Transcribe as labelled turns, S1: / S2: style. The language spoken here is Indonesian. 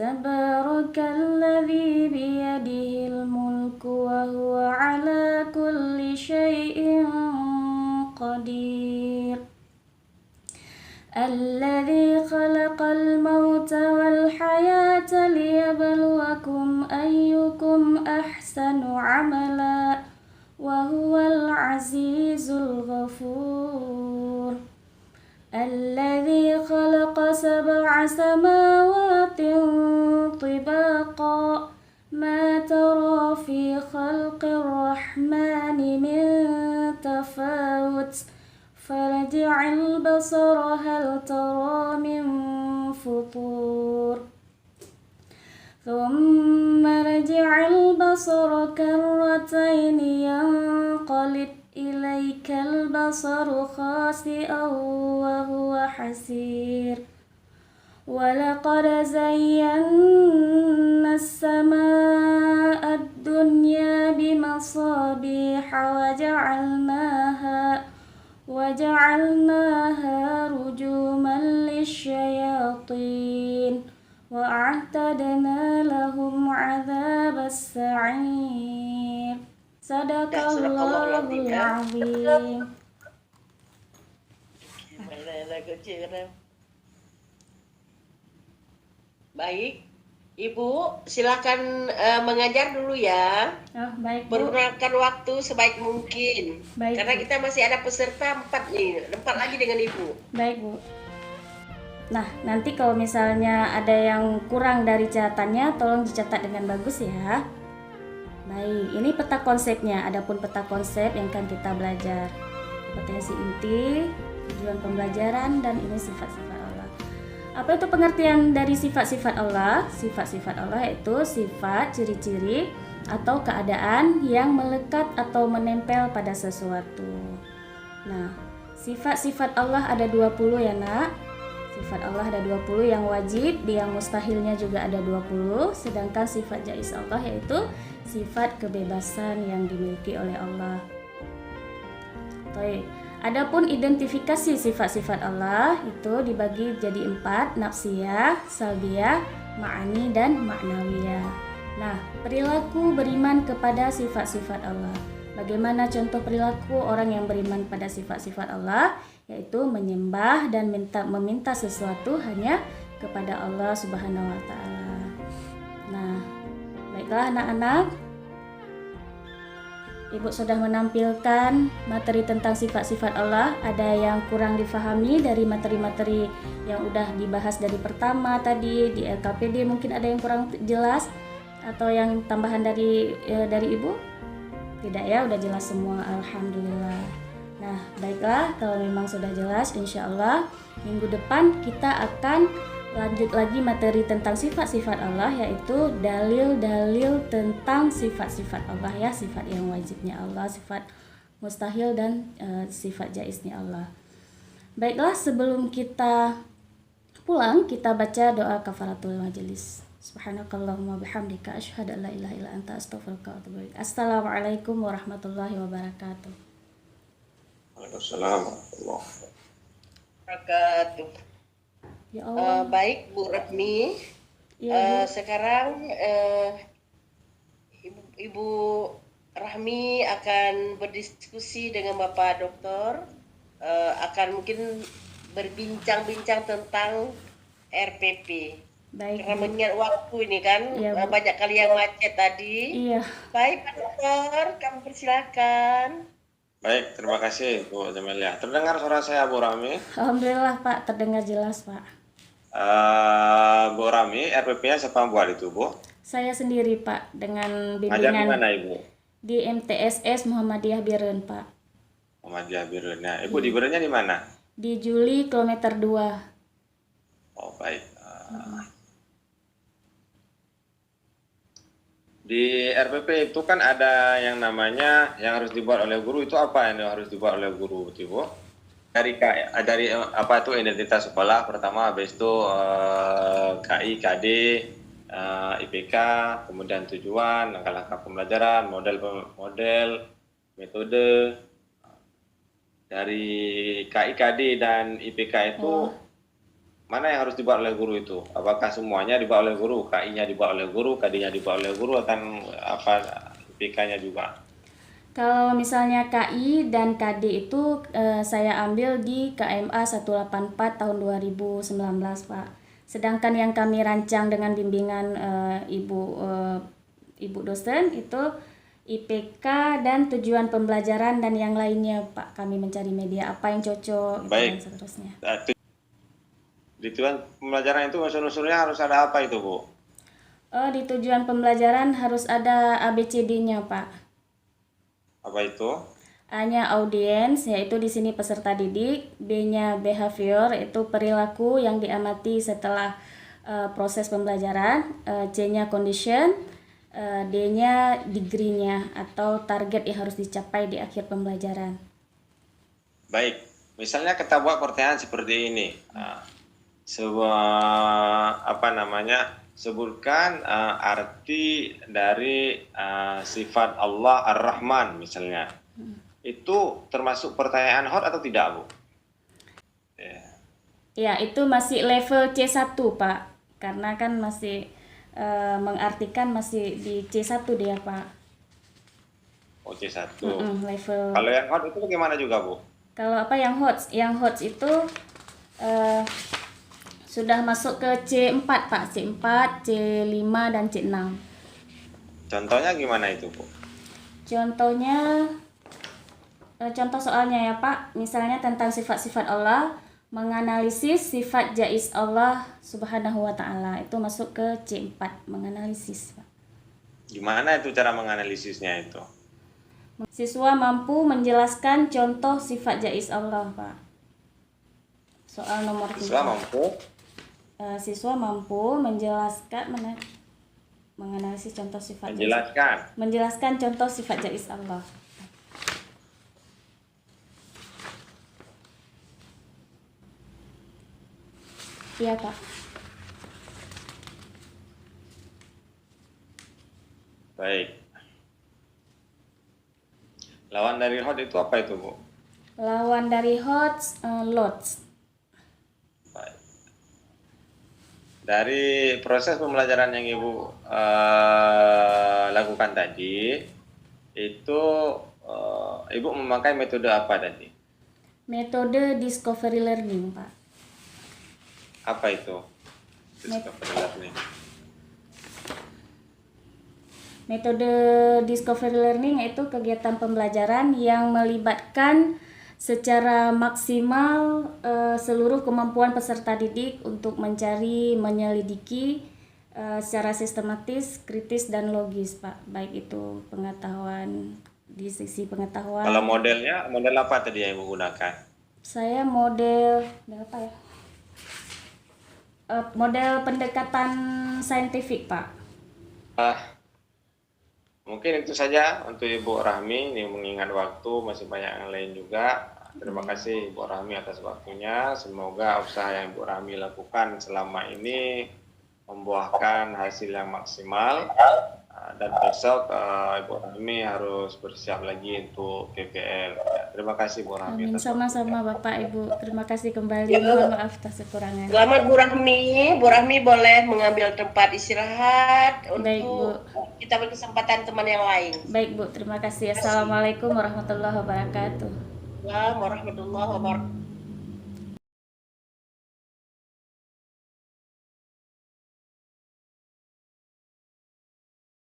S1: تبارك الذي بيده الملك وهو على كل شيء قدير الذي خلق الموت والحياة ليبلوكم أيكم أحسن عملا وهو العزيز الغفور الذي خلق 7 سماوات طباقا ما ترى في خلق الرحمن من تفاوت فارجع البصر هل ترى من فطور ثم رجع البصر كرتين ينقلب إليك البصر خاسئا وهو حسير ولقد زينا السماء الدنيا بمصابيح وجعلناها رجوما للشياطين وأعتدنا لهم عذاب السعير صدق الله العظيم.
S2: Baik, Ibu silakan mengajar dulu ya.
S1: Oh, baik, Bu.
S2: Menggunakan waktu sebaik mungkin.
S1: Baik,
S2: karena
S1: Bu.
S2: kita masih ada peserta 4 lagi dengan Ibu.
S1: Baik, Bu. Nah, nanti kalau misalnya ada yang kurang dari catatannya, tolong dicatat dengan bagus ya. Baik, ini peta konsepnya. Adapun peta konsep yang akan kita belajar. Potensi inti, tujuan pembelajaran, dan ini sifat-sifat Allah. Apa itu pengertian dari sifat-sifat Allah? Sifat-sifat Allah yaitu sifat, ciri-ciri, atau keadaan yang melekat atau menempel pada sesuatu. Nah, sifat-sifat Allah ada 20 ya nak. Sifat Allah ada 20 yang wajib, yang mustahilnya juga ada 20. Sedangkan sifat jaiz Allah yaitu sifat kebebasan yang dimiliki oleh Allah. Baik. Adapun identifikasi sifat-sifat Allah itu dibagi jadi 4, nafsiyah, salbiyah, ma'ani, dan ma'nawiyah. Nah, perilaku beriman kepada sifat-sifat Allah. Bagaimana contoh perilaku orang yang beriman pada sifat-sifat Allah? Yaitu menyembah dan meminta sesuatu hanya kepada Allah Subhanahu wa Ta'ala. Nah, baiklah anak-anak, Ibu sudah menampilkan materi tentang sifat-sifat Allah. Ada yang kurang difahami dari materi-materi yang udah dibahas dari pertama tadi di LKPD, mungkin ada yang kurang jelas atau yang tambahan dari Ibu? Tidak ya, udah jelas semua, alhamdulillah. Nah, baiklah, kalau memang sudah jelas, insya Allah minggu depan kita akan lanjut lagi materi tentang sifat-sifat Allah, yaitu dalil-dalil tentang sifat-sifat Allah ya, sifat yang wajibnya Allah, sifat mustahil, dan sifat jaiznya Allah. Baiklah, sebelum kita pulang, kita baca doa kafaratul majelis. Subhanakallahumma bihamdika asyhadu an la ilaha illa anta astaghfiruka wa atubu ilaik. Assalamualaikum warahmatullahi wabarakatuh.
S3: Waalaikumsalam warahmatullahi
S2: wabarakatuh.
S1: Ya Allah.
S2: Baik Bu Ratmi,
S1: Ya,
S2: sekarang Ibu Rahmi akan berdiskusi dengan Bapak Doktor, akan mungkin berbincang-bincang tentang RPP.
S1: baik.
S2: Karena mengingat waktu ini kan,
S1: Ya,
S2: banyak kali yang macet tadi.
S1: Iya.
S2: Baik Pak Doktor, kami persilakan.
S3: Baik, terima kasih Bu Jamelia. Terdengar suara saya Bu Rami?
S1: Alhamdulillah Pak, terdengar jelas Pak.
S3: Bu Rami, RPP-nya siapa yang buat itu Bu?
S1: Saya sendiri Pak, dengan
S3: Ngajar di
S1: bimbingan
S3: mana Ibu?
S1: di MTSS Muhammadiyah Biren Pak.
S3: Muhammadiyah Biren. Nah, Ibu di Birennya di mana?
S1: Di Juli kilometer 2.
S3: Oh baik. Di RPP itu kan ada yang namanya yang harus dibuat oleh guru. Itu apa yang harus dibuat oleh guru itu Bu? Dari apa itu identitas sekolah pertama, habis itu KI, KD, IPK, kemudian tujuan, langkah-langkah pembelajaran, model, metode. Dari KI, KD, dan IPK itu mana yang harus dibuat oleh guru itu? Apakah semuanya dibuat oleh guru, KI-nya dibuat oleh guru, KD-nya dibuat oleh guru, atau apa IPK-nya juga?
S1: Kalau misalnya KI dan KD itu saya ambil di KMA 184 tahun 2019, Pak. Sedangkan yang kami rancang dengan bimbingan ibu dosen itu IPK dan tujuan pembelajaran dan yang lainnya, Pak. Kami mencari media apa yang cocok gitu,
S3: Baik.
S1: dan seterusnya.
S3: Di tujuan pembelajaran itu unsur-unsurnya harus ada apa itu, Bu?
S1: Di tujuan pembelajaran harus ada ABCD-nya, Pak.
S3: Apa itu?
S1: A-nya audiens, yaitu di sini peserta didik. B-nya behavior, itu perilaku yang diamati setelah proses pembelajaran. C-nya condition. D-nya degree-nya atau target yang harus dicapai di akhir pembelajaran.
S3: Baik, misalnya kita buat pertanyaan seperti ini. Sebutkan arti dari sifat Allah Ar-Rahman misalnya. Itu termasuk pertanyaan hot atau tidak, Bu?
S1: Ya, itu masih level C1, Pak. Karena kan masih mengartikan masih di C1 dia, Pak.
S3: Oh, C1.
S1: Level.
S3: Kalau yang hot itu bagaimana juga, Bu?
S1: Kalau apa yang hot? Yang hot itu sudah masuk ke C4, Pak. C4, C5, dan C6.
S3: Contohnya gimana itu, Bu?
S1: Contohnya, contoh soalnya ya, Pak. Misalnya tentang sifat-sifat Allah, menganalisis sifat jaiz Allah Subhanahu wa Ta'ala. Itu masuk ke C4, menganalisis, Pak.
S3: Gimana itu cara menganalisisnya itu?
S1: Siswa mampu menjelaskan contoh sifat jaiz Allah, Pak. Soal nomor 3. Siswa mampu menjelaskan menganalisis contoh sifat menjelaskan contoh sifat jaiz Allah. Iya, Pak.
S3: Baik. Lawan dari hot itu apa itu, Bu?
S1: Lawan dari hot, lots.
S3: Baik. Dari proses pembelajaran yang Ibu lakukan tadi, itu Ibu memakai metode apa tadi?
S1: Metode discovery learning, Pak.
S3: Apa itu? Discovery learning.
S1: Metode discovery learning yaitu kegiatan pembelajaran yang melibatkan secara maksimal seluruh kemampuan peserta didik untuk mencari, menyelidiki secara sistematis, kritis, dan logis, Pak. Baik itu pengetahuan di sisi pengetahuan.
S3: Kalau modelnya, model apa tadi yang Ibu gunakan?
S1: Saya model apa ya? Model pendekatan saintifik, Pak.
S3: Mungkin itu saja untuk Ibu Rahmi. Ini mengingat waktu, masih banyak yang lain juga. Terima kasih Ibu Rahmi atas waktunya. Semoga usaha yang Ibu Rahmi lakukan selama ini membuahkan hasil yang maksimal. Dan besok Ibu Rahmi harus bersiap lagi untuk PPL. Terima kasih Bu Rahmi.
S1: Amin. Sama-sama Bapak Ibu. Terima kasih kembali. Mohon maaf atas kekurangan.
S2: Selamat Bu Rahmi. Bu Rahmi boleh mengambil tempat istirahat.
S1: Baik, Bu.
S2: Kita berkesempatan teman yang lain.
S1: Baik, Bu. Terima kasih. Assalamualaikum warahmatullahi wabarakatuh.
S2: Waalaikumsalam warahmatullahi wabarakatuh.